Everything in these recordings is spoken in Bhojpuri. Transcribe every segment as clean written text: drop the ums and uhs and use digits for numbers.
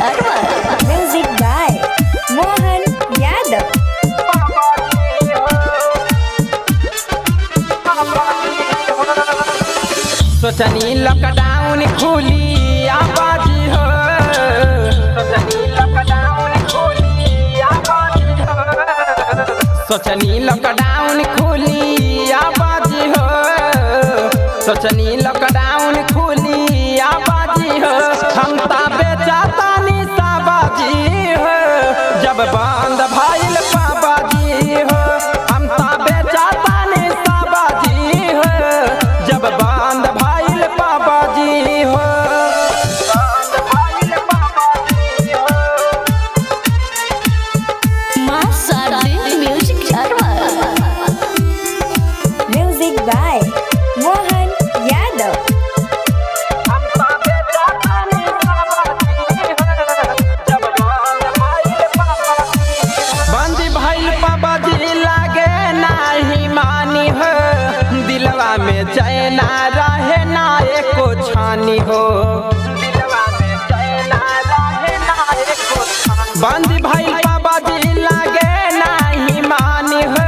शर्मा। Music by Mohan Yadav. सोचनी लॉकडाउन खुली आबादी हो, सोचनी लॉकडाउन खुली आबादी हो, सोचनी लॉकडाउन खुली आबादी हो, सोचनी लॉकडाउन खुली आबादी हो। हम ताबे चातानी साबाजी हो, जब बंद भइल पाबाजी हो। हम ताबे चातानी साबाजी हो, जब बंद भइल पाबाजी हो। मां Sharde music Sharma. Music by Mohan Yadav. बंद भइल पाबाजी लागे नाही मानी हो, दिलवा में चैना रहे ना एको छानी हो। बंद भइल पाबाजी लागे नाही मानी हो,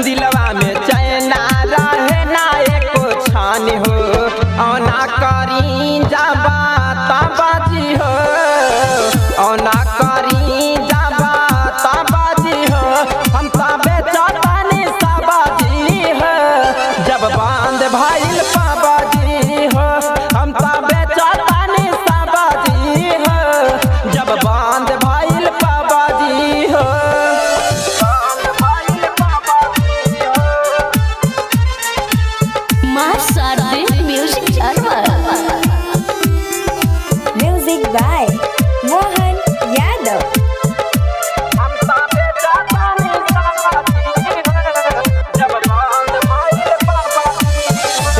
दिलवा में चैना रहे ना एको छानी हो। औना करी जाबा ताबाजी हो, औना करी जाबा ताबाजी हो। हम ताबे चातानी साबाजी हो, जब बंद भइल पाबाजी हो। हम ताबे चातानी साबाजी हो, जब बंद भइल पाबाजी हो। मां Sharde music Sharma. Music by Mohan Yadav.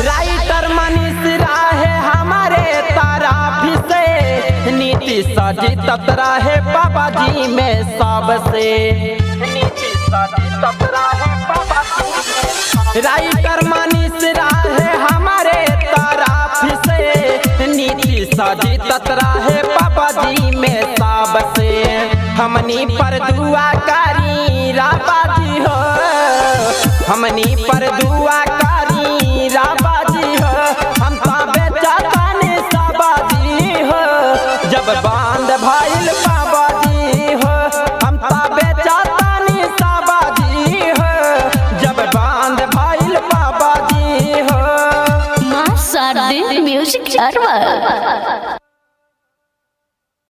Writer Manish राहे हमारे ताराफी से, नीति सजी ततरा है बाबा जी में सबसे। राइटर मनीष राहे हमारे ताराफी से, नीति सजी ततरा है बाबा जी में सबसे। हमनी पर दुआ करी राबाजी हो, हमनी पर दुआ करी राबाजी हो। हम ताबे चातानी साबाजी हो, जब बंद भइल पाबाजी हो। हम ताबे चातानी साबाजी हो, जब बंद भइल पाबाजी हो। मां शारदे म्यूजिक शर्मा।